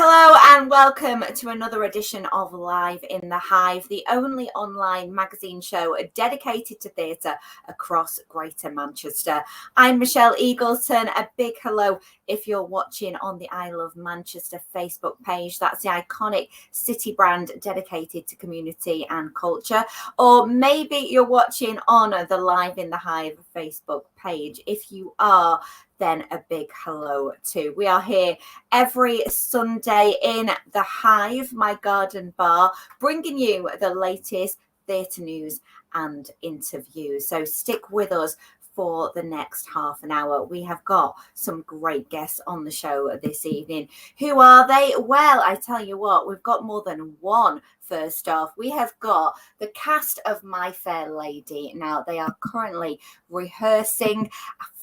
Hello and welcome to another edition of Live in the Hive, the only online magazine show dedicated to theatre across Greater Manchester. I'm Michelle Eagleton. A big hello if you're watching on the I Love Manchester Facebook page. That's the iconic city brand dedicated to community and culture. Or maybe you're watching on the Live in the Hive Facebook page. If you are, then a big hello too. We are here every Sunday in the Hive, my garden bar, bringing you the latest theatre news and interviews. So stick with us for the next half an hour. We have got some great guests on the show this evening. Who are they? Well, I tell you what, we've got more than one. First off, we have got the cast of My Fair Lady. Now, they are currently rehearsing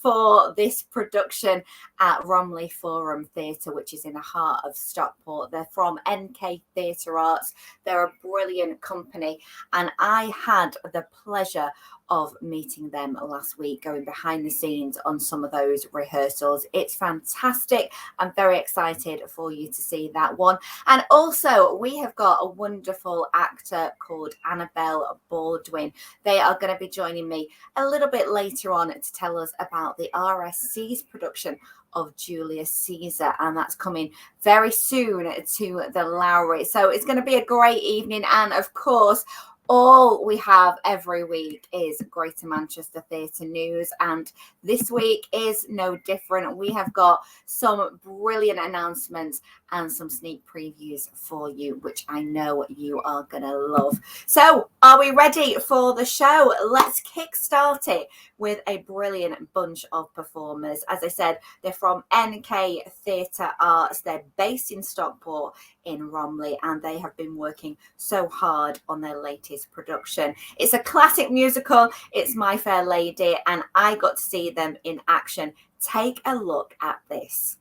for this production at Romley Forum Theatre, which is in the heart of Stockport. They're from NK Theatre Arts. They're a brilliant company, and I had the pleasure of meeting them last week, going behind the scenes on some of those rehearsals. It's fantastic. I'm very excited for you to see that one. And also, we have got a wonderful actor called Annabel Baldwin. They are going to be joining me a little bit later on to tell us about the RSC's production of Julius Caesar, and that's coming very soon to the Lowry. So it's going to be a great evening, and of course, all we have every week is Greater Manchester Theatre News, and this week is no different. We have got some brilliant announcements and some sneak previews for you, which I know you are going to love. So, are we ready for the show? Let's kickstart it with a brilliant bunch of performers. As I said, they're from NK Theatre Arts. They're based in Stockport in Romley, and they have been working so hard on their latest production. It's a classic musical. It's My Fair Lady, and I got to see them in action. Take a look at this.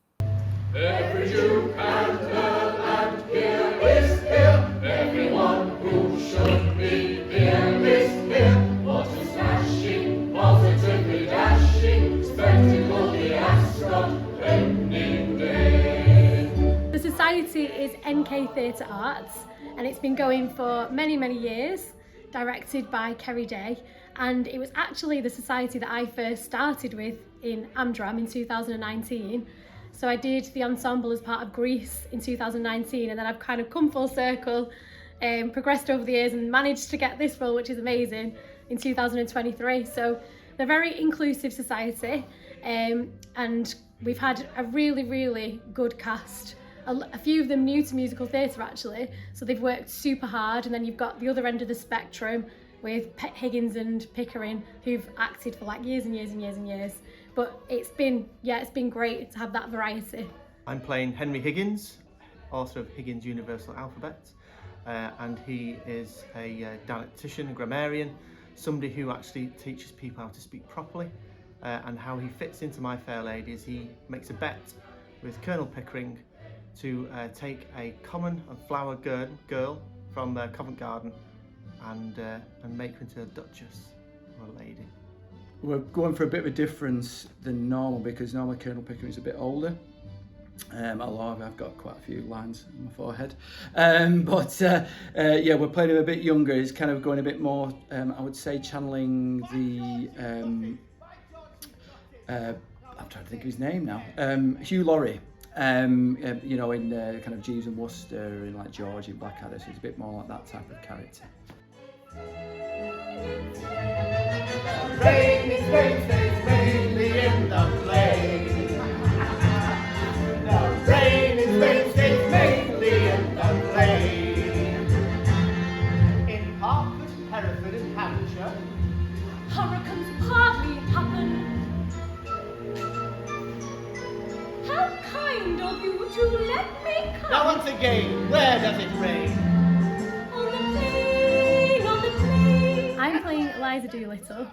Every Jew and girl and here is here. Everyone who should be here is here. What a smashing, positively dashing spectacle the Ascot opening day. The society is NK Theatre Arts, and it's been going for many, many years, directed by Kerry Day. And it was actually the society that I first started with in Amdram in 2019. So I did the ensemble as part of Greece in 2019, and then I've kind of come full circle, progressed over the years and managed to get this role, which is amazing, in 2023. So they're a very inclusive society, and we've had a really, really good cast. A few of them new to musical theatre actually, so they've worked super hard. And then you've got the other end of the spectrum with Higgins and Pickering, who've acted for like years and years and years and years. But it's been great to have that variety. I'm playing Henry Higgins, author of Higgins' Universal Alphabet, and he is a dialectician, a grammarian, somebody who actually teaches people how to speak properly. And how he fits into My Fair Lady is he makes a bet with Colonel Pickering to take a common and flower girl from Covent Garden and make her into a duchess or a lady. We're going for a bit of a difference than normal because normally Colonel Pickering is a bit older. Although I've got quite a few lines on my forehead. Yeah, we're playing him a bit younger. He's kind of going a bit more, I would say, channeling the, I'm trying to think of his name now, Hugh Lowry. You know, in kind of Jeeves and Worcester, and like George in Blackadder, so it's a bit more like that type of character. Rain is mainly in the play. The rain is mainly in the play. In Hertford, Hereford and Hampshire, Hurricanes hardly happen. How kind of you to let me come. now once again, where does it rain? On the plain, on the plain. I'm playing Eliza Doolittle,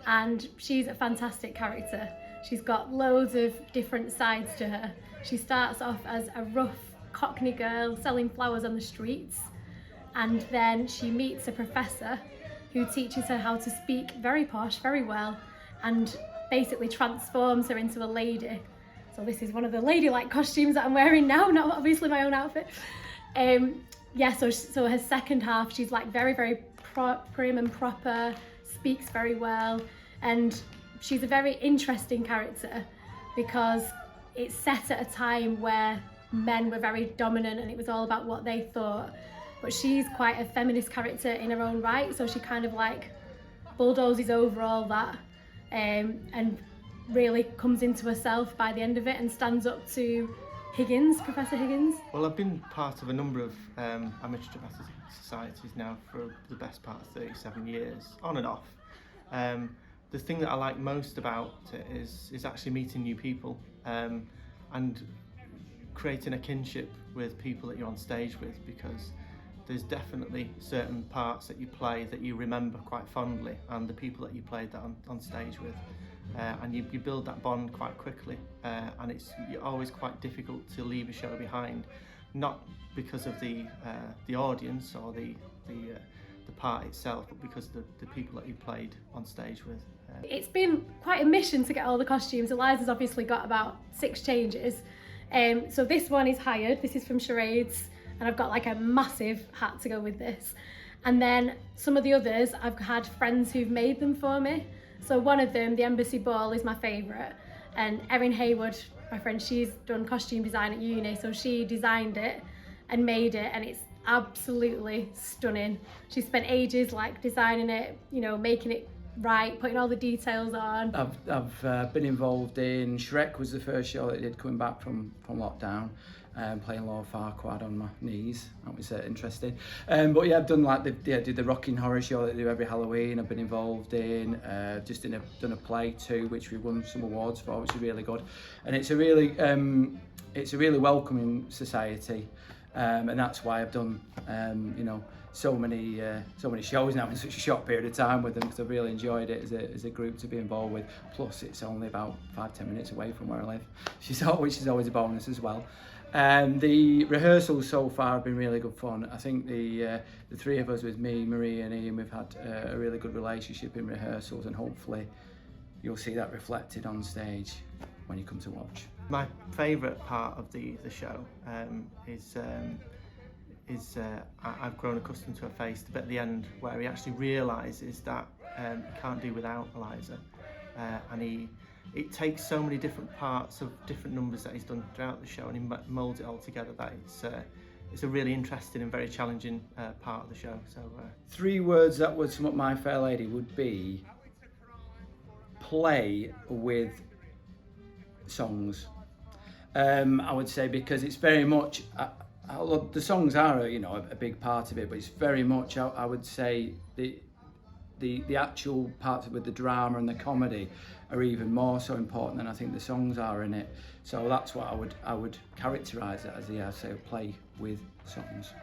and she's a fantastic character. She's got loads of different sides to her. She starts off as a rough Cockney girl selling flowers on the streets, and then she meets a professor who teaches her how to speak very posh, very well, and basically transforms her into a lady. So So this is one of the ladylike costumes that I'm wearing now, not obviously my own outfit. Yeah, so her second half, she's like very, very prim and proper, speaks very well, and she's a very interesting character because it's set at a time where men were very dominant and it was all about what they thought. But she's quite a feminist character in her own right, so she kind of like bulldozes over all that and really comes into herself by the end of it and stands up to Higgins, Professor Higgins. Well, I've been part of a number of amateur dramatic societies now for the best part of 37 years, on and off. The thing that I like most about it is actually meeting new people and creating a kinship with people that you're on stage with, because there's definitely certain parts that you play that you remember quite fondly, and the people that you played that on stage with. And you build that bond quite quickly, and it's always quite difficult to leave a show behind, not because of the audience or the part itself, but because of the people that you played on stage with. It's been quite a mission to get all the costumes. Eliza's obviously got about 6 changes. So this one is hired, this is from Charades, and I've got like a massive hat to go with this. And then some of the others, I've had friends who've made them for me. So one of them, the Embassy Ball, is my favourite. And Erin Haywood, my friend, she's done costume design at uni, so she designed it and made it, and it's absolutely stunning. She spent ages like designing it, you know, making it right, putting all the details on. I've been involved in Shrek, was the first show that I did coming back from lockdown. Playing Lord Farquaad on my knees. That was interesting. But yeah, I've done like did the Rocking Horror Show that they do every Halloween. I've been involved in done a play too, which we won some awards for, which is really good. And it's a really welcoming society, and that's why I've done so many shows now in such a short period of time with them, because I've really enjoyed it as a group to be involved with. Plus, it's only about 5-10 minutes away from where I live, which is always a bonus as well. The rehearsals so far have been really good fun. I think the 3 of us, with me, Marie and Ian, we've had a really good relationship in rehearsals, and hopefully you'll see that reflected on stage when you come to watch. My favourite part of the show is I've grown accustomed to her face, the bit at the end where he actually realises that he can't do without Eliza, and it takes so many different parts of different numbers that he's done throughout the show, and he moulds it all together. That it's a really interesting and very challenging part of the show. So 3 words that would sum up My Fair Lady would be play with songs. I would say, because it's very much the songs are a big part of it, but it's very much I would say the actual parts with the drama and the comedy are even more so important than I think the songs are in it. So that's what I would characterise it as. I say, play with songs.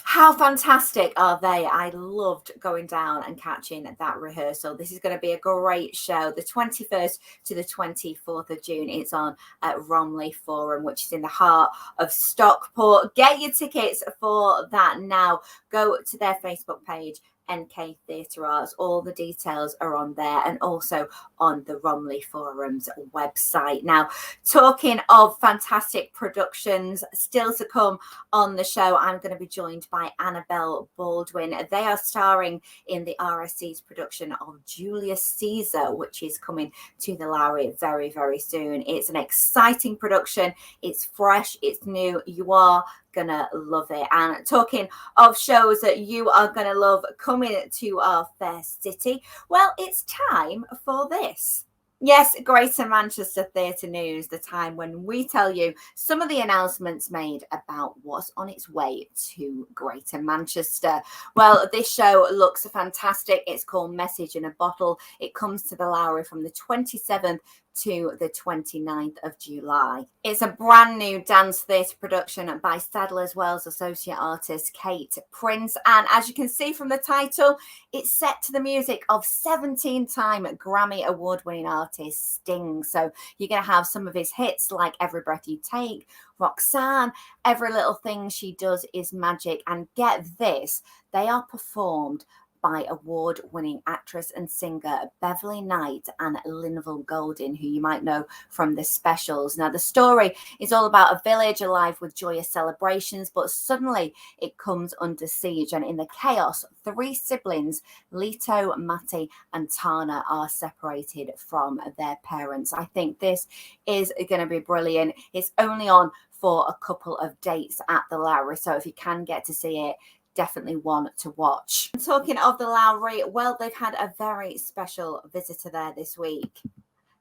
How fantastic are they? I loved going down and catching that rehearsal. This is going to be a great show. The 21st to the 24th of June. It's on at Romley Forum, which is in the heart of Stockport. Get your tickets for that now. Go to their Facebook page, NK Theatre Arts. All the details are on there, and also on the Romley Forum's website. Now, talking of fantastic productions still to come on the show, I'm going to be joined by Annabel Baldwin. They are starring in the RSC's production of Julius Caesar, which is coming to the Lowry very, very soon. It's an exciting production. It's fresh. It's new. You are gonna love it. And talking of shows that you are gonna love coming to our fair city, well, it's time for this. Yes, Greater Manchester Theatre News, the time when we tell you some of the announcements made about what's on its way to Greater Manchester. Well, this show looks fantastic. It's called Message in a Bottle. It comes to the Lowry from the 27th to the 29th of July. It's a brand new dance theatre production by Sadler's Wells associate artist Kate Prince, and as you can see from the title, it's set to the music of 17-time Grammy award-winning artist Sting. So you're going to have some of his hits like Every Breath You Take, Roxanne, Every Little Thing She Does Is Magic, and get this, they are performed by award-winning actress and singer Beverly Knight and Linval Golding, who you might know from the specials. Now, the story is all about a village alive with joyous celebrations, but suddenly it comes under siege, and in the chaos, 3 siblings, Leto, Matty and Tana, are separated from their parents. I think this is going to be brilliant. It's only on for a couple of dates at the Lowry, so if you can get to see it, definitely one to watch. Talking of the Lowry, well, they've had a very special visitor there this week.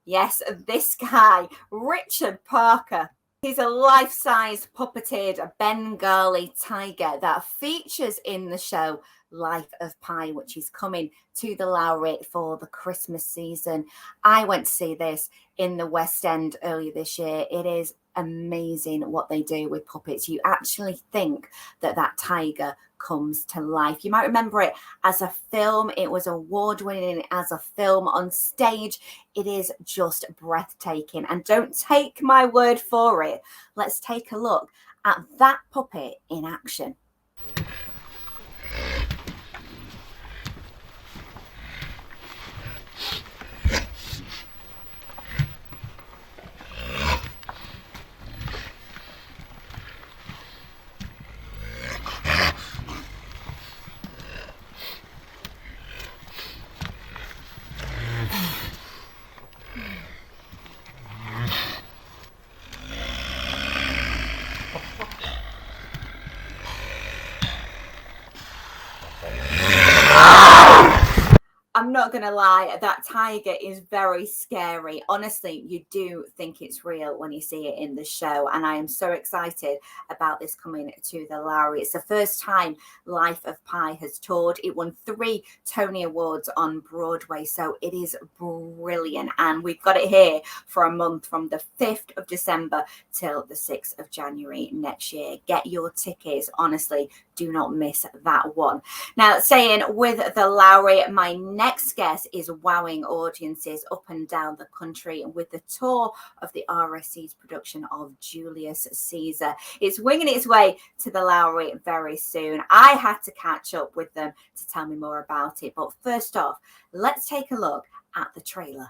Yes, this guy, Richard Parker. He's a life-size puppeted Bengali tiger that features in the show Life of Pi, which is coming to the Lowry for the Christmas season. I went to see this in the West End earlier this year. It is amazing what they do with puppets. You actually think that that tiger comes to life. You might remember it as a film. It was award-winning as a film. On stage, it is just breathtaking. And don't take my word for it. Let's take a look at that puppet in action. I'm not going to lie, that tiger is very scary. Honestly, you do think it's real when you see it in the show. And I am so excited about this coming to the Lowry. It's the first time Life of Pi has toured. It won 3 Tony Awards on Broadway. So it is brilliant. And we've got it here for a month from the 5th of December till the 6th of January next year. Get your tickets. Honestly, do not miss that one. Now, saying with the Lowry, my next guest is wowing audiences up and down the country with the tour of the RSC's production of Julius Caesar. It's winging its way to the Lowry very soon. I had to catch up with them to tell me more about it. But first off, let's take a look at the trailer.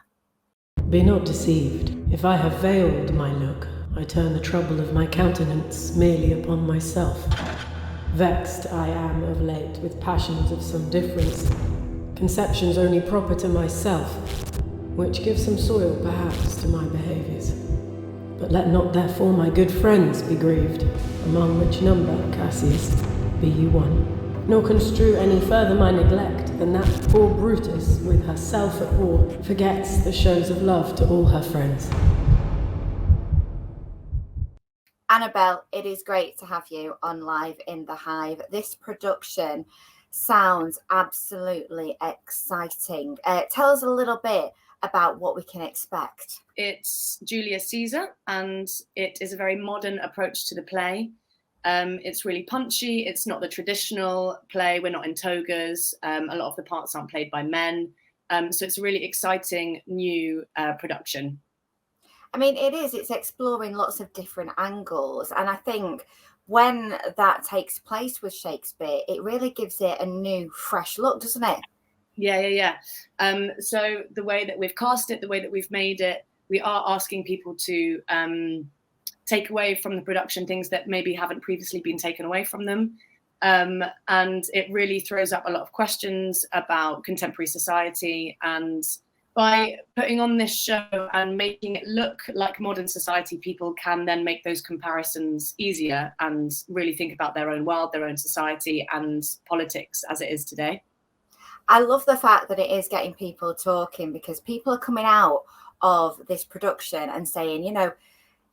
Be not deceived. If I have veiled my look, I turn the trouble of my countenance merely upon myself. Vexed I am of late with passions of some difference, conceptions only proper to myself, which give some soil perhaps to my behaviours. But let not therefore my good friends be grieved, among which number, Cassius, be you one. Nor construe any further my neglect than that poor Brutus, with herself at war, forgets the shows of love to all her friends. Annabel, it is great to have you on Live in the Hive. This production sounds absolutely exciting. Tell us a little bit about what we can expect. It's Julius Caesar, and it is a very modern approach to the play. It's really punchy. It's not the traditional play. We're not in togas. A lot of the parts aren't played by men. So it's a really exciting new production. I mean, it is. It's exploring lots of different angles. And I think when that takes place with Shakespeare, it really gives it a new, fresh look, doesn't it? Yeah. So the way that we've cast it, the way that we've made it, we are asking people to take away from the production things that maybe haven't previously been taken away from them. And it really throws up a lot of questions about contemporary society. And by putting on this show and making it look like modern society, people can then make those comparisons easier and really think about their own world, their own society and politics as it is today. I love the fact that it is getting people talking, because people are coming out of this production and saying, you know,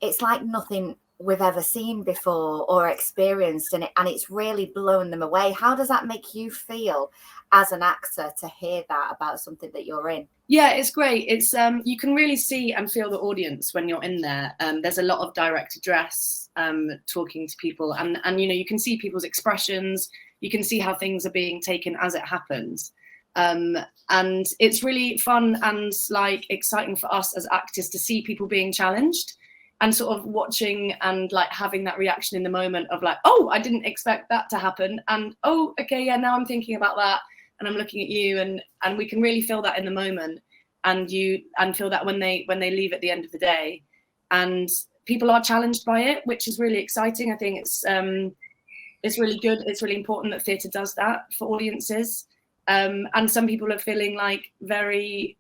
it's like nothing we've ever seen before or experienced, and it's really blown them away. How does that make you feel as an actor to hear that about something that you're in? Yeah, it's great. It's you can really see and feel the audience when you're in there. There's a lot of direct address, talking to people, and you can see people's expressions. You can see how things are being taken as it happens, and it's really fun and like exciting for us as actors to see people being challenged and sort of watching and like having that reaction in the moment of like, oh, I didn't expect that to happen, and oh, okay, yeah, now I'm thinking about that. And I'm looking at you, and we can really feel that in the moment, and feel that when they leave at the end of the day, and people are challenged by it, which is really exciting. I think it's really good. It's really important that theatre does that for audiences, and some people are feeling like very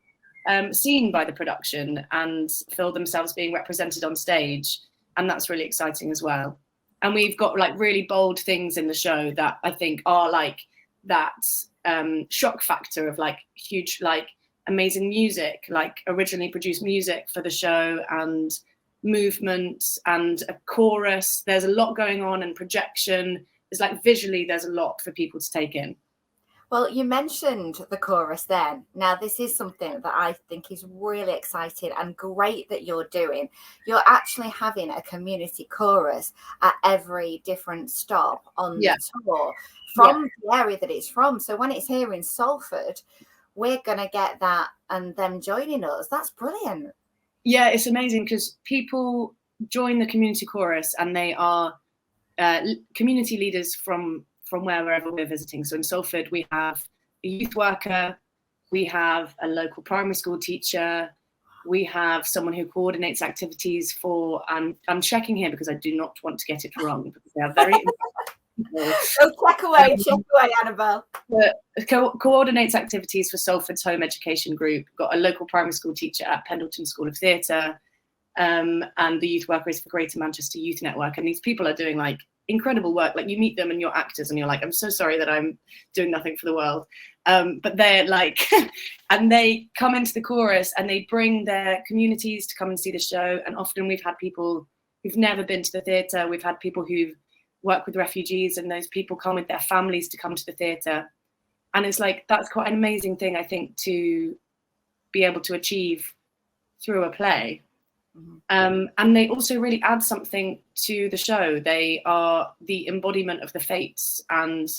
seen by the production and feel themselves being represented on stage, and that's really exciting as well. And we've got like really bold things in the show that I think are like that shock factor of like huge, like amazing music, like originally produced music for the show, and movement and a chorus. There's a lot going on, and projection. It's like visually there's a lot for people to take in. Well, you mentioned the chorus then. Now, this is something that I think is really exciting and great that you're doing. You're actually having a community chorus at every different stop on the tour from the area that it's from. So when it's here in Salford, we're going to get that and them joining us. That's brilliant. Yeah, it's amazing because people join the community chorus and they are community leaders from wherever we're visiting. So in Salford, we have a youth worker, we have a local primary school teacher, we have someone who coordinates activities for, I'm checking here because I do not want to get it wrong, because they are very check away, Annabel. Coordinates activities for Salford's home education group. Got a local primary school teacher at Pendleton School of Theatre, and the youth worker is for Greater Manchester Youth Network. And these people are doing like incredible work. Like you meet them and you're actors and you're like, I'm so sorry that I'm doing nothing for the world. But they're like, and they come into the chorus and they bring their communities to come and see the show. And often we've had people who've never been to the theatre. We've had people who've worked with refugees, and those people come with their families to come to the theatre. And it's like, that's quite an amazing thing, I think, to be able to achieve through a play. And they also really add something to the show. They are the embodiment of the fates, and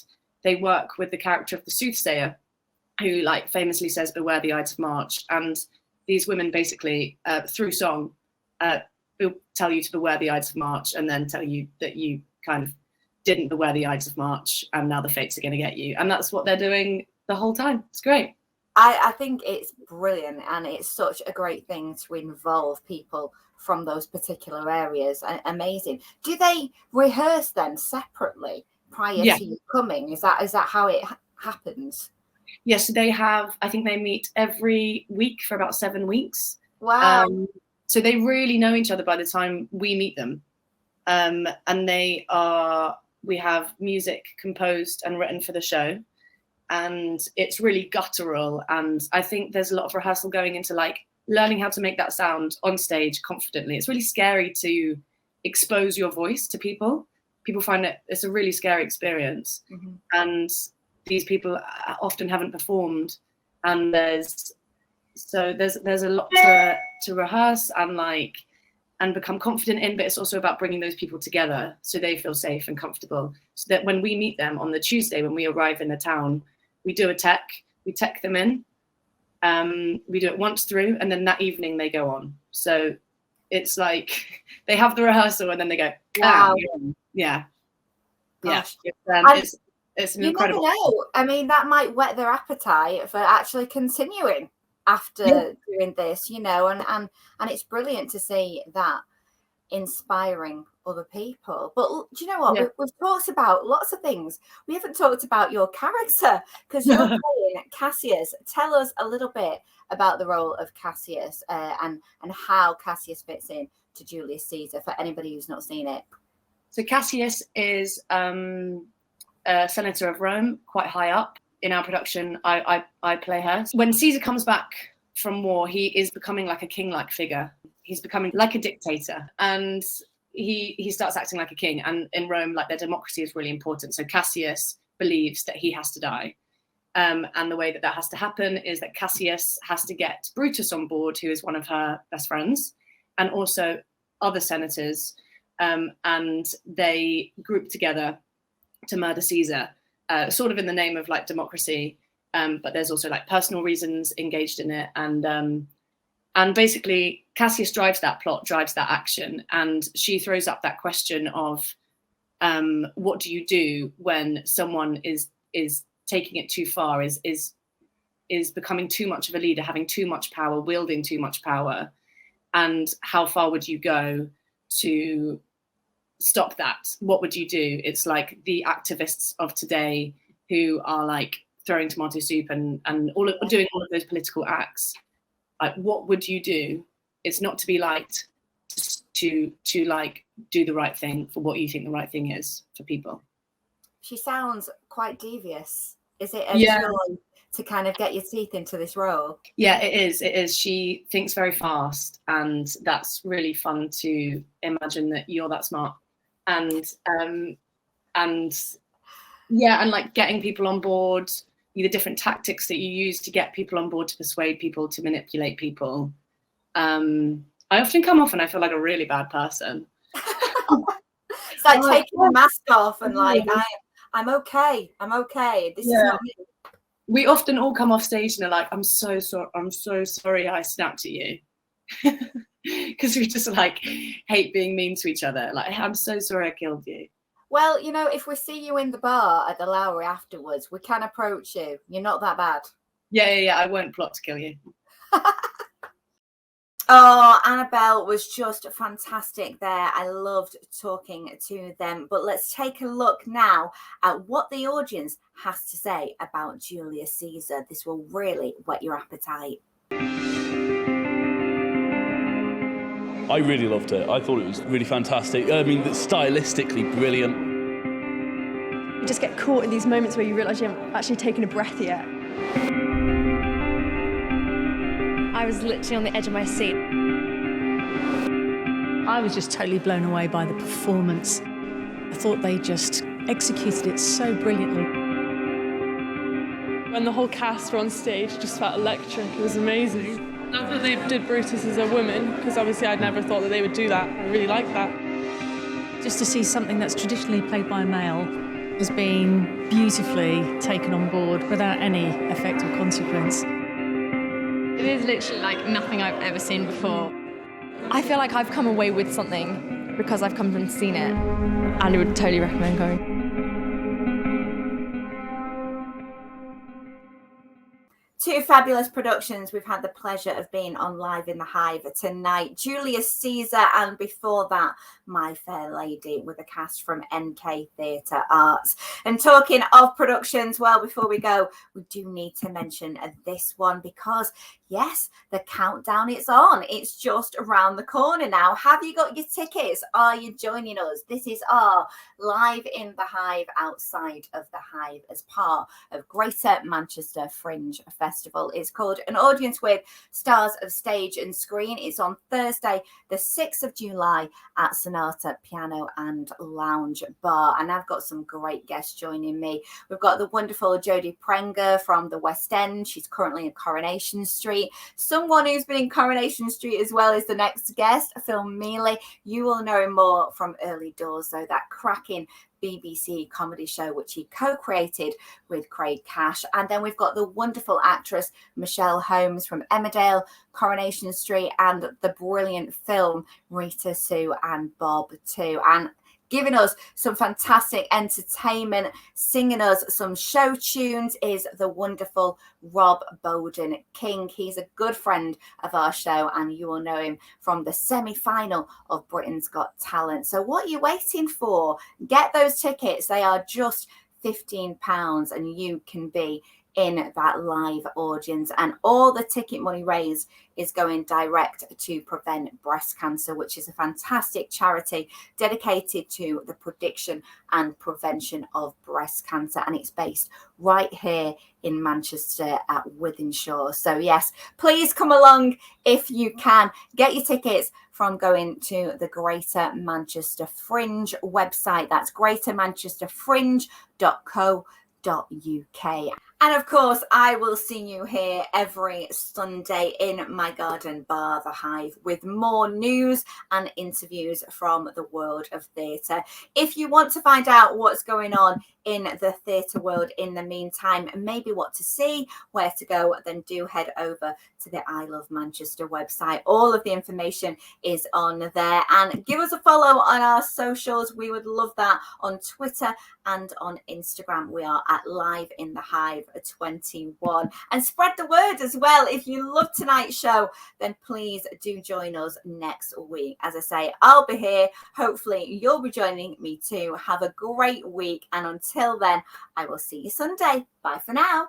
they work with the character of the soothsayer, who like famously says, "Beware the Ides of March." And these women basically, through song, will tell you to beware the Ides of March, and then tell you that you kind of didn't beware the Ides of March, and now the fates are going to get you. And that's what they're doing the whole time. It's great. I think it's brilliant, and it's such a great thing to involve people from those particular areas. Amazing. Do they rehearse then separately prior to you coming? Is that how it happens? Yes, so they have, I think they meet every week for about 7 weeks. Wow. So they really know each other by the time we meet them. And we have music composed and written for the show. And it's really guttural, and I think there's a lot of rehearsal going into like learning how to make that sound on stage confidently. It's really scary to expose your voice to people. People find it's a really scary experience, and these people often haven't performed, and there's a lot to rehearse and become confident in, but it's also about bringing those people together so they feel safe and comfortable, so that when we meet them on the Tuesday, when we arrive in the town, we do we tech them in, we do it once through, and then that evening they go on. So it's like they have the rehearsal and then they go, wow. Yeah. Gosh. It's an incredible. You never know. I mean, that might whet their appetite for actually continuing after doing this, and it's brilliant to see that inspiring other people. But do you know what? We've talked about lots of things. We haven't talked about your character, because you're playing Cassius. Tell us a little bit about the role of Cassius, and how Cassius fits in to Julius Caesar for anybody who's not seen it. So Cassius is a senator of Rome, quite high up. In our production, I play her. When Caesar comes back from war, he is becoming like a king-like figure. He's becoming like a dictator, and he starts acting like a king. And in Rome, like, their democracy is really important. So Cassius believes that he has to die. And the way that has to happen is that Cassius has to get Brutus on board, who is one of her best friends, and also other senators, and they group together to murder Caesar, sort of in the name of like democracy, but there's also like personal reasons engaged in it, and basically Cassius drives that plot, drives that action, and she throws up that question of what do you do when someone is taking it too far, is becoming too much of a leader, having too much power, wielding too much power, and how far would you go to stop that? What would you do? It's like the activists of today who are like throwing tomato soup and doing all of those political acts. Like, what would you do? It's not to be liked, to like do the right thing for what you think the right thing is for people. She sounds quite devious. Is it a joy to kind of get your teeth into this role? Yeah, it is. It is. She thinks very fast, and that's really fun to imagine that you're that smart. And like getting people on board, the different tactics that you use to get people on board, to persuade people, to manipulate people. I often come off and I feel like a really bad person. It's like taking the mask off and like, I'm okay. This is not me. We often all come off stage and are like, I'm so sorry I snapped at you. Because we just like hate being mean to each other. Like, I'm so sorry I killed you. Well, if we see you in the bar at the Lowry afterwards, we can approach you. You're not that bad. Yeah. I won't plot to kill you. Oh, Annabel was just fantastic there. I loved talking to them. But let's take a look now at what the audience has to say about Julius Caesar. This will really whet your appetite. I really loved it. I thought it was really fantastic. I mean, stylistically brilliant. You just get caught in these moments where you realise you haven't actually taken a breath yet. I was literally on the edge of my seat. I was just totally blown away by the performance. I thought they just executed it so brilliantly. When the whole cast were on stage, it just felt electric. It was amazing. I love that they did Brutus as a woman, because obviously I'd never thought that they would do that. I really like that. Just to see something that's traditionally played by a male has been beautifully taken on board without any effect or consequence. It is literally like nothing I've ever seen before. I feel like I've come away with something because I've come and seen it, and I would totally recommend going. Two fabulous productions we've had the pleasure of being on Live in the Hive tonight. Julius Caesar, and before that, My Fair Lady, with a cast from NK Theatre Arts. And talking of productions, well, before we go, we do need to mention this one because, yes, the countdown is on. It's just around the corner now. Have you got your tickets? Are you joining us? This is our Live in the Hive outside of the Hive as part of Greater Manchester Fringe Festival. It's called An Audience with Stars of Stage and Screen. It's on Thursday, the 6th of July at Sonata Piano and Lounge Bar. And I've got some great guests joining me. We've got the wonderful Jodie Prenger from the West End. She's currently in Coronation Street. Someone who's been in Coronation Street as well is the next guest, Phil Mealy. You will know him more from Early Doors, though, that cracking BBC comedy show which he co-created with Craig Cash. And then we've got the wonderful actress Michelle Holmes from Emmerdale, Coronation Street, and the brilliant film Rita Sue and Bob too, and giving us some fantastic entertainment, singing us some show tunes is the wonderful Rob Bowden King. He's a good friend of our show, and you will know him from the semi-final of Britain's Got Talent. So what are you waiting for? Get those tickets. They are just £15 and you can be in that live audience, and all the ticket money raised is going direct to Prevent Breast Cancer, which is a fantastic charity dedicated to the prediction and prevention of breast cancer, and it's based right here in Manchester at Wythenshawe. So yes, please come along if you can. Get your tickets from going to the Greater Manchester Fringe website. That's greatermanchesterfringe.co.uk. And of course, I will see you here every Sunday in my garden bar, The Hive, with more news and interviews from the world of theatre. If you want to find out what's going on in the theatre world in the meantime, and maybe what to see, where to go, then do head over to the I Love Manchester website. All of the information is on there. And give us a follow on our socials. We would love that on Twitter and on Instagram. We are at Live in the Hive 21. And spread the word as well. If you love tonight's show, then please do join us next week. As I say, I'll be here. Hopefully you'll be joining me too. Have a great week. And until then, I will see you Sunday. Bye for now.